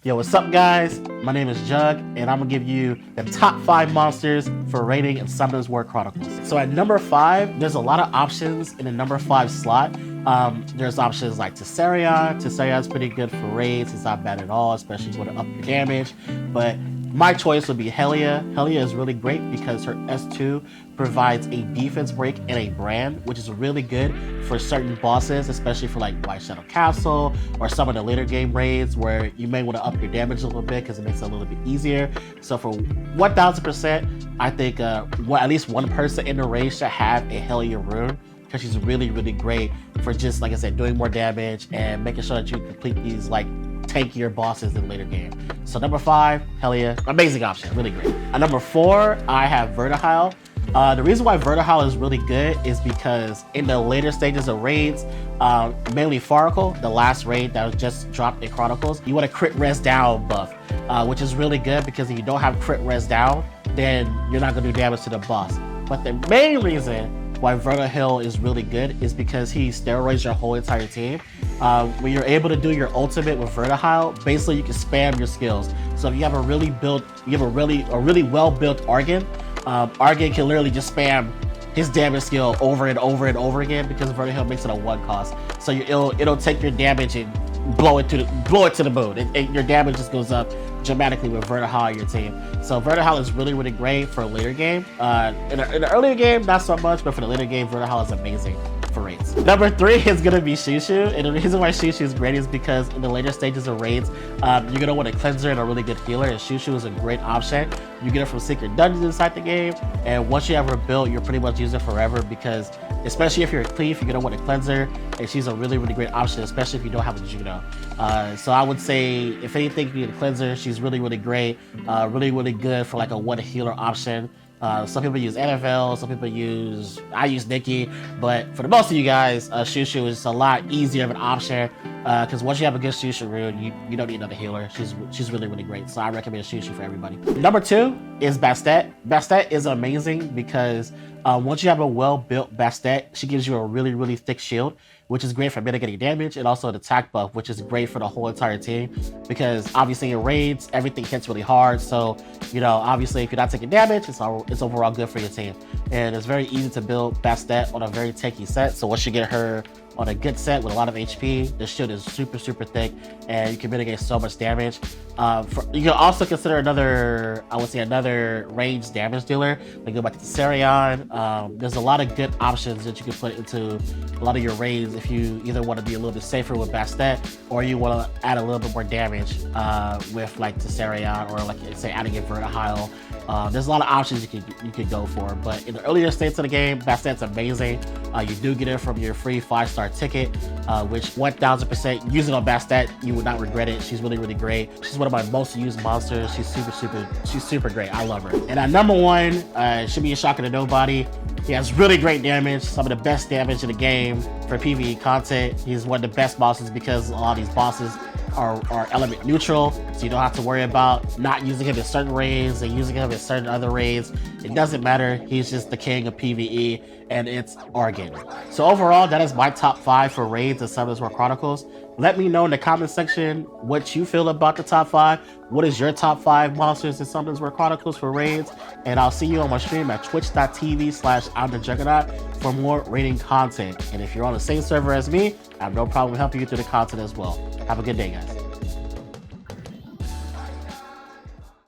Yo, what's up guys? My name is Jugg, and I'm gonna give you the top 5 monsters for rating in Summoners War Chronicles. So at number 5, there's a lot of options in the number 5 slot. There's options like Tessarion. Tesserion's pretty good for raids. It's not bad at all, especially if you want to up your damage. But my choice would be Hellyeah. Hellyeah is really great because her S2 provides a defense break and a brand, which is really good for certain bosses, especially for like White Shadow Castle or some of the later game raids where you may want to up your damage a little bit because it makes it a little bit easier. So for 1000%, I think at least one person in the raid should have a Hellyeah rune, because she's really, really great for just, like I said, doing more damage and making sure that you complete these like tankier bosses in the later game. So number 5, Hellyeah, amazing option, really great. At number 4, I have Vertihile. The reason why Vertihile is really good is because in the later stages of raids, mainly Faracle, the last raid that was just dropped in Chronicles, you want a crit res down buff, which is really good because if you don't have crit res down, then you're not going to do damage to the boss. But the main reason why Vertihile is really good is because he steroids your whole entire team. When you're able to do your ultimate with Vertihile, basically you can spam your skills. So if you have a really well built Argon, Argon can literally just spam his damage skill over and over and over again because Vertihile makes it a 1 cost. So it'll take your damage and blow it to the moon. Your damage just goes up dramatically with Vertihile on your team. So Vertihile is really, really great for a later game. In the earlier game, not so much, but for the later game, Vertihile is amazing for raids. Number 3 is gonna be Shushu, and the reason why Shushu is great is because in the later stages of raids, you're gonna want a cleanser and a really good healer, and Shushu is a great option. You get it from secret dungeons inside the game, and once you have her built, you're pretty much using it forever because, especially if you're a cleave, you're gonna want a cleanser, and she's a really, really great option, especially if you don't have a Juno. So I would say, if anything, you need a cleanser. She's really, really great, really, really good for like a 1 healer option. Some people use NFL, some people I use Nikki, but for the most of you guys, Shushu is a lot easier of an option because once you have a good Shushu rune, you don't need another healer. She's really, really great, so I recommend Shushu for everybody. Number 2 is Bastet. Bastet is amazing because once you have a well-built Bastet, she gives you a really, really thick shield, which is great for mitigating damage, and also an attack buff, which is great for the whole entire team because obviously in raids, everything hits really hard. So, you know, obviously if you're not taking damage, it's overall good for your team. And it's very easy to build Bastet on a very tanky set. So once you get her on a good set with a lot of HP, the shield is super, super thick, and you can mitigate so much damage. You can also consider another ranged damage dealer. Like go back to Tessarion. There's a lot of good options that you can put into a lot of your raids if you either want to be a little bit safer with Bastet or you want to add a little bit more damage with like Tessarion, or like say adding a Vertihile. There's a lot of options you could go for, but in the earlier states of the game, Bastet's amazing. You do get it from your free 5-star ticket, which 1000% using on Bastet, you would not regret it. She's really, really great. She's one of my most used monsters. She's super great. I love her. And at number 1, should be a shocker to nobody. He has really great damage, some of the best damage in the game for PvE content. He's one of the best bosses because a lot of these bosses are element neutral, so you don't have to worry about not using him in certain raids and using him in certain other raids. It doesn't matter. He's just the king of PvE, and it's Argon. So overall, that is my top 5 for raids in Summoners War Chronicles. Let me know in the comment section what you feel about the top 5. What is your top 5 monsters in Summoners War Chronicles for raids? And I'll see you on my stream at twitch.tv/I'mTheJuggernaut for more raiding content. And if you're on the same server as me, I have no problem helping you through the content as well. Have a good day, guys.